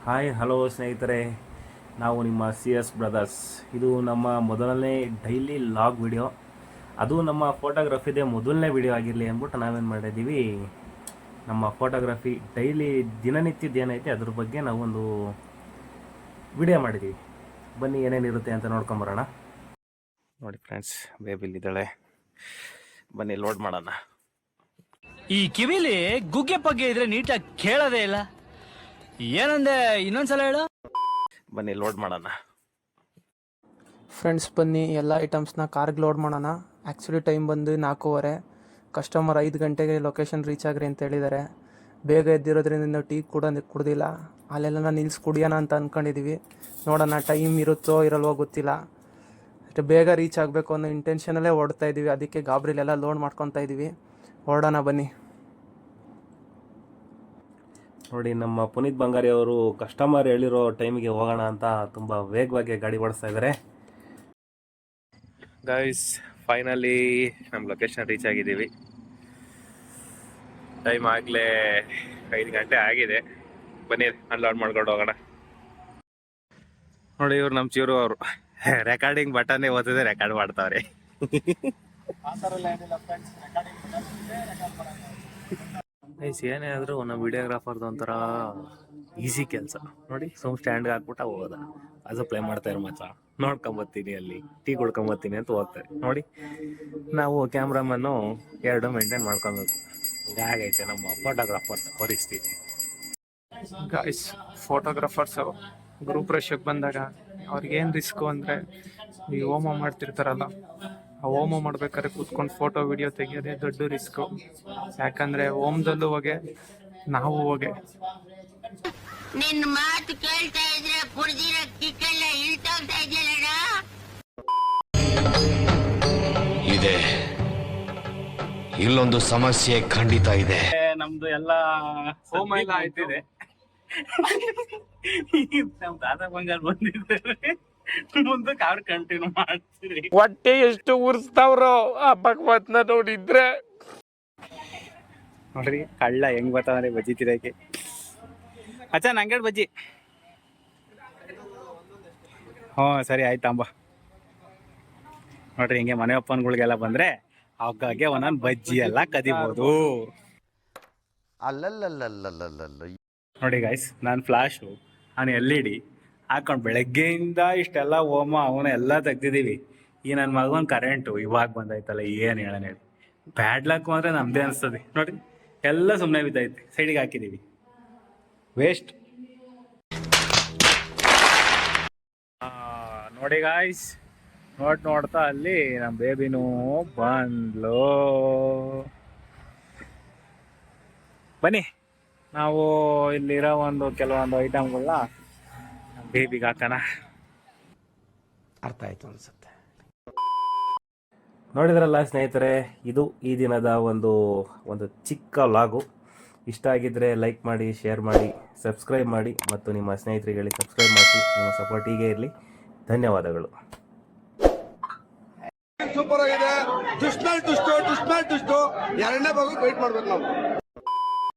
Hi hello ಸ್ನೇಹಿತರೆ, ನಾವು ನಿಮ್ಮ CS ಬ್ರದರ್ಸ್. ಇದು ನಮ್ಮ ಮೊದಲನೇ ಡೈಲಿ ಲಾಗ್ ವಿಡಿಯೋ. ಅದು ನಮ್ಮ ಫೋಟೋಗ್ರಫಿದೇ ಮೊದಲನೇ ವಿಡಿಯೋ ಆಗಿರಲಿ ಅಂದ್ಬಿಟ್ಟು ನಾವೇನು ಮಾಡಿದ್ದೀವಿ, ನಮ್ಮ ಫೋಟೋಗ್ರಫಿ ಡೈಲಿ ದಿನನಿತ್ಯದ ಏನೈತೆ ಅದ್ರ ಬಗ್ಗೆ ನಾವೊಂದು ವಿಡಿಯೋ ಮಾಡಿದ್ದೀವಿ. ಬನ್ನಿ ಏನೇನಿರುತ್ತೆ ಅಂತ ನೋಡ್ಕೊಂಬರೋಣ. ನೋಡಿ ಫ್ರೆಂಡ್ಸ್, ಬೇಬಿಲ್ಲಿದ್ದಾಳೆ. ಬನ್ನಿ ಲೋಡ್ ಮಾಡೋಣ. ಈ ಕಿವಿಲಿ ಗುಗ್ಗೆ ಪಗ್ಗೆ ಇದ್ರೆ ನೀಟಾಗಿ ಕೇಳೋದೇ ಇಲ್ಲ. ಏನಂದೆ, ಇನ್ನೊಂದ್ಸಲ ಹೇಳು. ಬನ್ನಿ ಲೋಡ್ ಮಾಡೋಣ. ಫ್ರೆಂಡ್ಸ್ ಬನ್ನಿ ಎಲ್ಲ ಐಟಮ್ಸ್ನ ಕಾರ್ಗೆ ಲೋಡ್ ಮಾಡೋಣ. ಆ್ಯಕ್ಚುಲಿ ಟೈಮ್ ಬಂದು 4:15. ಕಸ್ಟಮರ್ 5 ಗಂಟೆಗೆ ಲೊಕೇಶನ್ ರೀಚ್ ಆಗ್ರಿ ಅಂತ ಹೇಳಿದ್ದಾರೆ. ಬೇಗ ಎದ್ದಿರೋದ್ರಿಂದ ಟೀ ಕೂಡ ಕುಡ್ದಿಲ್ಲ. ಅಲ್ಲೆಲ್ಲ ನಿಲ್ಸಿ ಕುಡಿಯೋಣ ಅಂತ ಅಂದ್ಕೊಂಡಿದ್ದೀವಿ. ನೋಡೋಣ ಟೈಮ್ ಇರುತ್ತೋ ಇರಲ್ವೋ ಗೊತ್ತಿಲ್ಲ. ಬೇಗ ರೀಚ್ ಆಗಬೇಕು ಅನ್ನೋ ಇಂಟೆನ್ಷನಲ್ಲೇ ಓಡ್ತಾ ಇದ್ದೀವಿ. ಅದಕ್ಕೆ ಗಾಬರಿಲೆಲ್ಲ ಲೋಡ್ ಮಾಡ್ಕೊತಾ ಇದ್ದೀವಿ. ಹೊರಡೋಣ ಬನ್ನಿ. ನೋಡಿ, ನಮ್ಮ ಪುನೀತ್ ಬಂಗಾರಿ ಅವರು ಕಸ್ಟಮರ್ ಹೇಳಿರೋ ಟೈಮಿಗೆ ಹೋಗೋಣ ಅಂತ ತುಂಬ ವೇಗವಾಗಿ ಗಾಡಿ ಓಡಿಸ್ತಾ ಇದ್ದಾರೆ. ಗೈಸ್, ಫೈನಲಿ ನಮ್ಮ ಲೊಕೇಶನ್ ರೀಚ್ ಆಗಿದ್ದೀವಿ. ಟೈಮ್ ಆಗಲೇ 5 ಗಂಟೆ ಆಗಿದೆ. ಬನ್ನಿ ಅನ್ಲೋಡ್ ಮಾಡ್ಕೊಂಡು ಹೋಗೋಣ. ನೋಡಿ, ಇವ್ರು ನಮ್ಮ ಚಿವರು ಅವರು ರೆಕಾರ್ಡಿಂಗ್ ಬಟನ್ನೇ ಓದಿದೆ ರೆಕಾರ್ಡ್ ಮಾಡ್ತಾವ್ರೆ. ಏನೇ ಆದರೂ ನಮ್ಮ ವಿಡಿಯೋಗ್ರಾಫರ್ದು ಒಂಥರ ಈಸಿ ಕೆಲಸ. ನೋಡಿ, ಸುಮ್ ಸ್ಟ್ಯಾಂಡ್ಗೆ ಹಾಕ್ಬಿಟ್ಟು ಹೋಗೋದ, ಅದು ಪ್ಲೇ ಮಾಡ್ತಾರೆ. ಮಾತ್ರ ನೋಡ್ಕೊಂಬತ್ತೀನಿ, ಅಲ್ಲಿ ಟೀ ಕುಡ್ಕೊಂಬತ್ತೀನಿ ಅಂತ ಹೋಗ್ತಾರೆ. ನೋಡಿ, ನಾವು ಕ್ಯಾಮ್ರಾಮನ್ನು 2 ಮೇಂಟೈನ್ ಮಾಡ್ಕೊಬೇಕು. ಹಾಗೈತೆ ನಮ್ಮ ಫೋಟೋಗ್ರಾಫರ್ಸ್ ಪರಿಸ್ಥಿತಿ. ಗಾಯ್ಸ್, ಫೋಟೋಗ್ರಾಫರ್ಸು ಗ್ರೂಪ್ ರಶ್ಯಕ್ಕೆ ಬಂದಾಗ ಅವ್ರಿಗೇನು ರಿಸ್ಕು ಅಂದರೆ, ಈ ಹೋಮ ಮಾಡ್ತಿರ್ತಾರಲ್ಲ, ಆ ಹೋಮ ಮಾಡ್ಬೇಕಾದ್ರೆ ಕೂತ್ಕೊಂಡು ಫೋಟೋ ವಿಡಿಯೋ ತೆಗಿಯೋದೇ ದೊಡ್ಡ ರಿಸ್ಕು. ಯಾಕಂದರೆ ಹೋಮದಲ್ಲೂ ಹೋಗೆ, ನಾವು ಹೋಗೆ. ನಿನ್ನ ಮಾತು ಕೇಳ್ತಾ ಇದ್ರೆ ಕುಡ್ದಿರೋ ಕಿಕ್ಕೆಲ್ಲ ಇಳ್ತೋಗ್ತಾ ಇದೆಯಲ್ಲ. ಇದೆ, ಇಲ್ಲೊಂದು ಸಮಸ್ಯೆ ಖಂಡಿತ ಇದೆ. ನಮ್ದು ಎಲ್ಲ ಹೋಮ ಎಲ್ಲ ಆಯ್ತಿದೆ. ನಮ್ ದಾದಾ ಬಂಗಾರ ಬಂದಿದ್ದಾರೆ. ಮುಂದಕ್ಕೆ ಅವ್ರು ಕಂಟಿನ್ಯೂ ಮಾಡ್ತೀರಿ. ಹೊಟ್ಟೆ ಎಷ್ಟು ಉರ್ಸ್ತಾವ್ರೋ ಆ ಭಗವತ್ನ ನೋಡಿದ್ರೆ. ನೋಡ್ರಿ ಕಳ್ಳ ಹೆಂಗ್ ಬರ್ತಾವ್ರೆ ಬಜ್ಜಿ ತಿರಕ್ಕೆ. ಅಚ್ಚ ನಂಗೆ ಬಜ್ಜಿ. ಹ್ಞೂ ಸರಿ ಆಯ್ತಂಬ. ನೋಡ್ರಿ, ಹಿಂಗೆ ಮನೆ ಒಪ್ಪನ್ಗಳಿಗೆಲ್ಲ ಬಂದ್ರೆ ಅವಾಗೆ ಒಂದೊಂದು ಬಜ್ಜಿ ಎಲ್ಲ ಕದಿಬೋದು. ನೋಡಿ ಗೈಸ್, ನಾನು ಫ್ಲಾಶು, ನಾನು LED ಹಾಕೊಂಡು ಬೆಳಗ್ಗೆಯಿಂದ ಇಷ್ಟೆಲ್ಲ ಹೋಮ ಅವನ ಎಲ್ಲ ತೆಗ್ದಿದ್ದೀವಿ. ಈ ನನ್ನ ಮಗನ ಕರೆಂಟು ಇವಾಗ ಬಂದೈತಲ್ಲ, ಏನು ಹೇಳೋಣ ಹೇಳಿ. ಬ್ಯಾಡ್ ಲಕ್ ಅಂದರೆ ನಮ್ಮದೇ ಅನಿಸ್ತದೆ. ನೋಡಿ, ಎಲ್ಲ ಸುಮ್ಮನೆ ಬಿದ್ದೈತೆ, ಸೈಡಿಗೆ ಹಾಕಿದ್ದೀವಿ, ವೇಸ್ಟ್. ನೋಡಿ ಗಾಯ್ಸ್, ನೋಡ್ತಾ ಅಲ್ಲಿ ನಮ್ಮ ಬೇಬಿನೂ ಬಂದ್ಲು. ಬನ್ನಿ, ನಾವು ಇಲ್ಲಿರೋ ಕೆಲವೊಂದು ಐಟಮ್ಗಳನ್ನ ಬೇಬಿಗೆ ಹಾಕೋಣ. ಅರ್ಥ ಆಯ್ತು ಅನ್ಸುತ್ತೆ. ನೋಡಿದ್ರಲ್ಲ ಸ್ನೇಹಿತರೆ, ಇದು ಈ ದಿನದ ಒಂದು ಚಿಕ್ಕ ಲಾಗು. ಇಷ್ಟ ಆಗಿದ್ದರೆ ಲೈಕ್ ಮಾಡಿ, ಶೇರ್ ಮಾಡಿ, ಸಬ್ಸ್ಕ್ರೈಬ್ ಮಾಡಿ ಮತ್ತು ನಿಮ್ಮ ಸ್ನೇಹಿತರಿಗೆ ಹೇಳಿ ಸಬ್ಸ್ಕ್ರೈಬ್ ಮಾಡಿಸಿ. ನಿಮ್ಮ ಸಪೋರ್ಟ್ ಹೀಗೆ ಇರಲಿ. ಧನ್ಯವಾದಗಳು. ಸೂಪರ್ ಆಗಿದೆ. ದುಷ್ಟ ಎರಡನೇ ಭಾಗ ವೇಟ್ ಮಾಡ್ಬೇಕು ನಾವು.